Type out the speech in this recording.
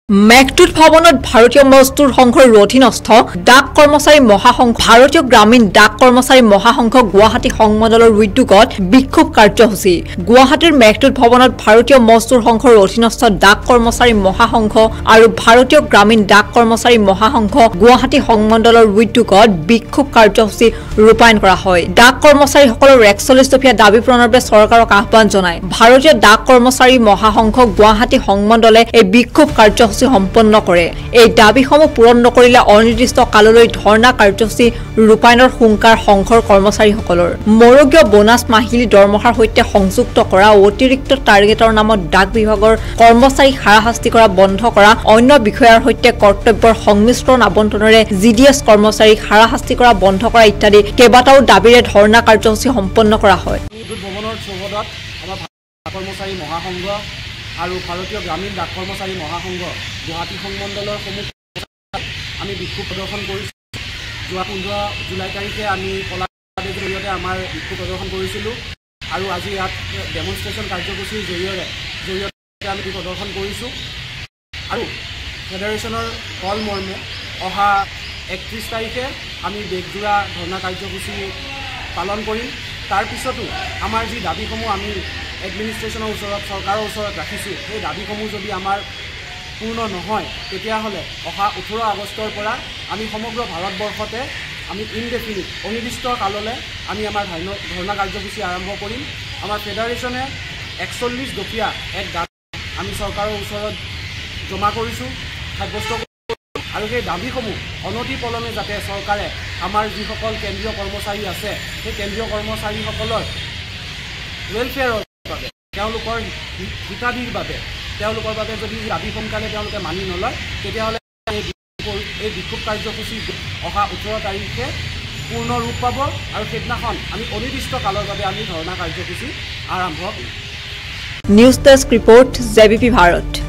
মেঘদূত ভৱনত ভাৰতীয় মজদুৰ সংঘৰ অধীনস্থ ডাক কৰ্মচাৰী মহাসংঘ ভাৰতীয় গ্ৰামীণ ডাক কৰ্মচাৰী মহাসংঘ গুৱাহাটী সংমণ্ডলৰ উদ্যোগত বিক্ষোভ কাৰ্যসূচী গুৱাহাটীৰ মেঘদূত ভৱনত ভাৰতীয় মজদুৰ সংঘৰ অধীনস্থ ডাক কৰ্মচাৰী মহাসংঘ আৰু ভাৰতীয় গ্ৰামীণ ডাক কৰ্মচাৰী মহাসংঘ গুৱাহাটী সংমণ্ডলৰ উদ্যোগত বিক্ষোভ কাৰ্যসূচী ৰূপায়ণ কৰা হয় ডাক কৰ্মচাৰীসকলৰ 41 দফীয়া দাবী পূৰণৰ বাবে চৰকাৰক আহ্বান জনায় ভাৰতীয় ডাক কৰ্মচাৰী মহাসংঘ গুৱাহাটী সংমণ্ডলে এই বিক্ষোভ কাৰ্যসূচী সম্পন্ন কৰে এই দাবীসমূহ পূৰণ নকৰিলে অনিৰ্দিষ্ট কাললৈ ধৰ্ণা কাৰ্যসূচী ৰূপায়ণৰ হুংকাৰ সংঘৰ কৰ্মচাৰীসকলৰ মৰগীয় বোনাছ মাহিলী দৰমহাৰ সৈতে সংযুক্ত কৰা অতিৰিক্ত টাৰ্গেটৰ নামত ডাক বিভাগৰ কৰ্মচাৰীক হাৰাশাস্তি কৰা বন্ধ কৰা অন্য বিষয়াৰ সৈতে কৰ্তব্যৰ সংমিশ্ৰণ আবণ্টনেৰে জিডিএছ কৰ্মচাৰীক হাৰাশাস্তি কৰা বন্ধ কৰা ইত্যাদি কেইবাটাও দাবীৰে ধৰ্ণা কাৰ্যসূচী সম্পন্ন কৰা হয় কৰ্মচাৰী মহাসংঘ আৰু ভাৰতীয় গ্ৰামীণ ডাক কৰ্মচাৰী মহাসংঘ গুৱাহাটী সংমণ্ডলৰ সমূহ আমি বিক্ষোভ প্ৰদৰ্শন কৰিছোঁ যোৱা 15 জুলাই তাৰিখে আমি কলাৰ জৰিয়তে আমাৰ বিক্ষোভ প্ৰদৰ্শন কৰিছিলোঁ আৰু আজি ইয়াত ডেমনষ্ট্ৰেশ্যন কাৰ্যসূচীৰ জৰিয়তে আমি প্ৰদৰ্শন কৰিছোঁ আৰু ফেডাৰেশ্যনৰ কল মৰ্মে অহা 31 তাৰিখে আমি বেগজোৰা ধৰ্ণা কাৰ্যসূচী পালন কৰিম তাৰ পিছতো আমাৰ যি দাবীসমূহ আমি এডমিনিষ্ট্ৰেশ্যনৰ ওচৰত চৰকাৰৰ ওচৰত ৰাখিছোঁ সেই দাবীসমূহ যদি আমাৰ পূৰ্ণ নহয় তেতিয়াহ'লে অহা 18 আগষ্টৰ পৰা আমি সমগ্ৰ ভাৰতবৰ্ষতে আমি ইনডেফিনিট অনিৰ্দিষ্ট কাললৈ আমি আমাৰ ধৰ্ণা কাৰ্যসূচী আৰম্ভ কৰিম আমাৰ ফেডাৰেশ্যনে 41 দফীয়া এক দাবী আমি চৰকাৰৰ ওচৰত জমা কৰিছোঁ সাব্যস্ত আৰু সেই দাবীসমূহ অনতিপলমে যাতে চৰকাৰে আমাৰ যিসকল কেন্দ্ৰীয় কৰ্মচাৰী আছে সেই কেন্দ্ৰীয় কৰ্মচাৰীসকলৰ ৱেলফেয়াৰৰ বাবে তেওঁলোকৰ হিতাধিৰ বাবে তেওঁলোকৰ বাবে যদি দাবী সোনকালে তেওঁলোকে মানি নলয় তেতিয়াহ'লে এই বিক্ষোভ কাৰ্যসূচী অহা 18 তাৰিখে পূৰ্ণ ৰূপ পাব আৰু সেইদিনাখন আমি অনিৰ্দিষ্ট কালৰ বাবে আমি ধৰ্ণা কাৰ্যসূচী আৰম্ভ কৰিম news desk report JBP Bharat.